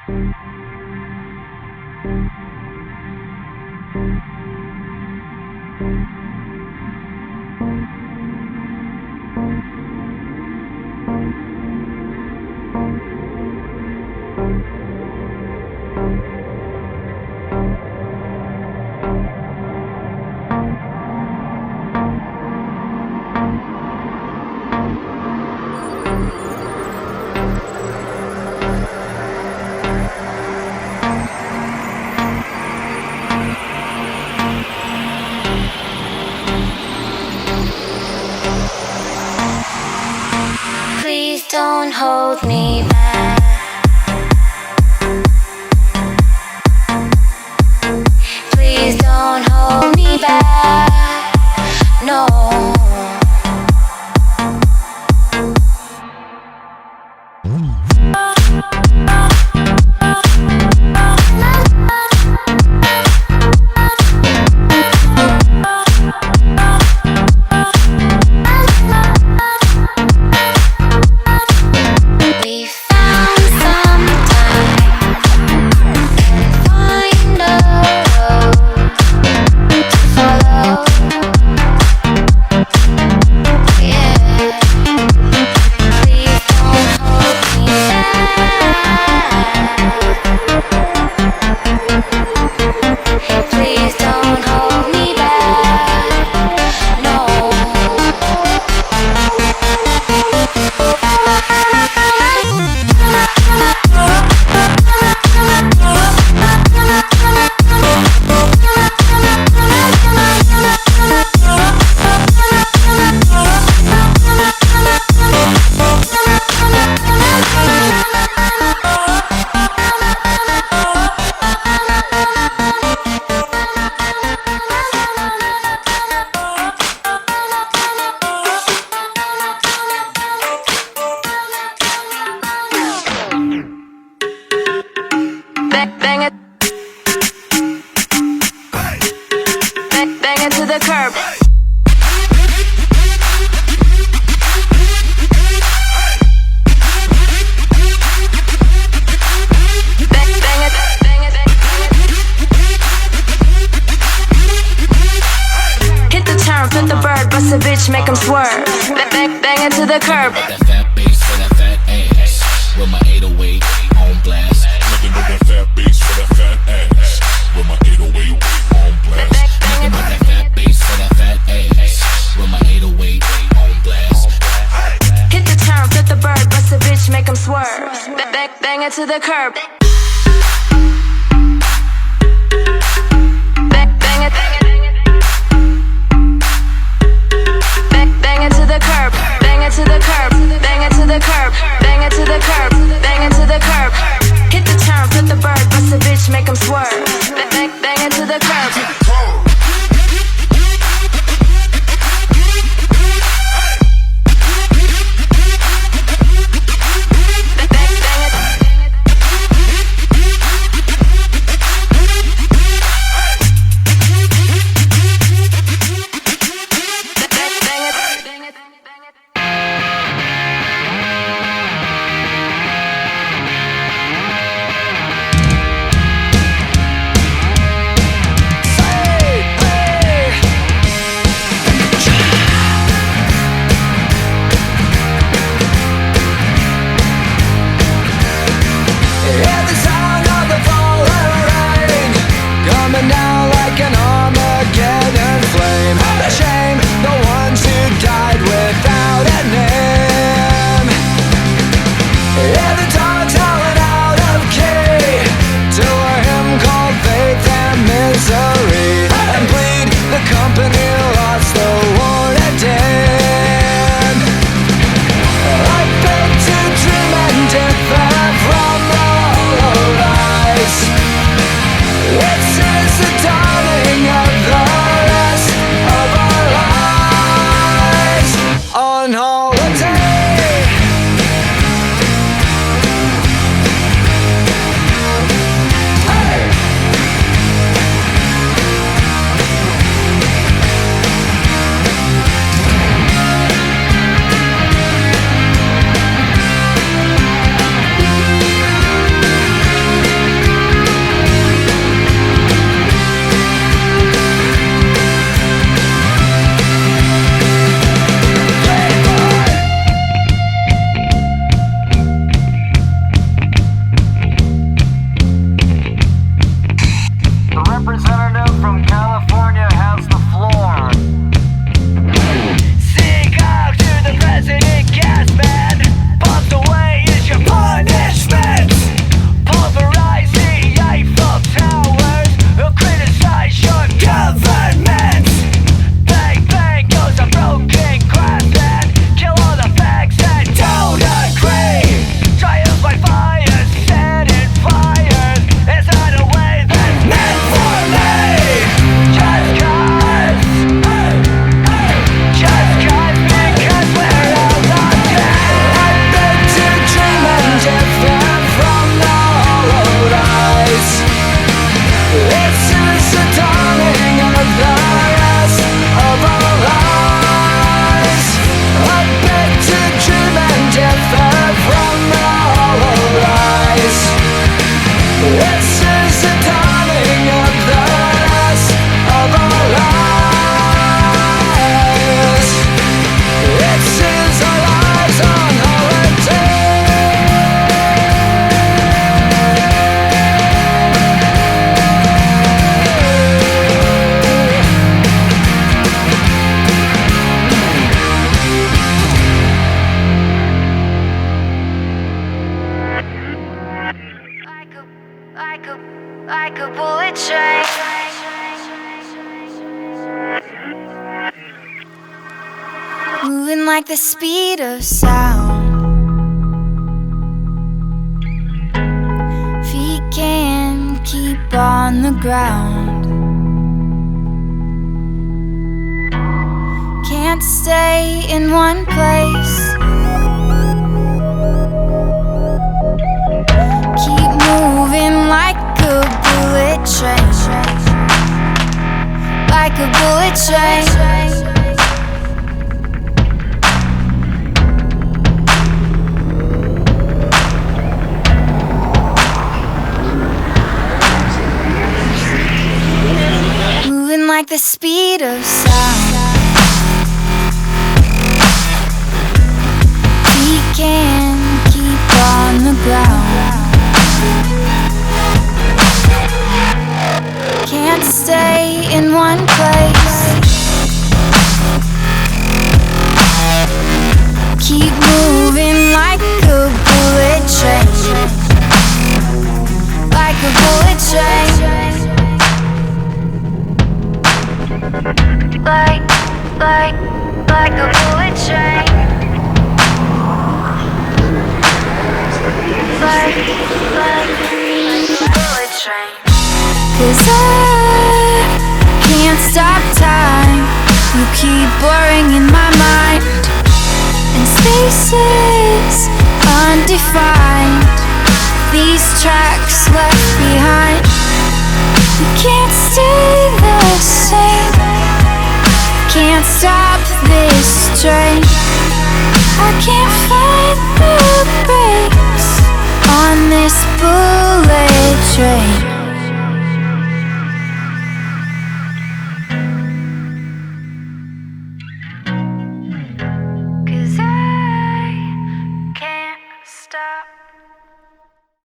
Please don't hold me back. Please don't hold me back. No. Make 'em swerve, bang it to the curb. That fat bass for that fat ass. With my 808 on blast. Nothing but that fat bass for that fat ass. With my 808 on blast. Nothing but that fat bass for that fat ass. With my 808 on blast. Hit the turn, flip the bird, bust a bitch, make 'em swerve. Bang it to the curb. Bang it to the curb, bang it to the curb, bang it to the curb, bang it to the curb. Hit the turn, flip the bird, bust a bitch, make 'em swerve. Bang it to the curb. like a bullet train. Moving like the speed of sound. Feet can't keep on the ground. Can't stay in one place. Keep moving like a bullet train. Like a bullet train. Moving like the speed of sound. We can keep on the ground. Can't stay in one place. Keep moving like a bullet train. Like a bullet train. Like a bullet train. Like a bullet train. 'Cause I can't stop time. You keep blurring in my mind. And spaces undefined. These tracks left behind. You can't stay the same. Can't stop this train. I can't find the brakes on this bullet train.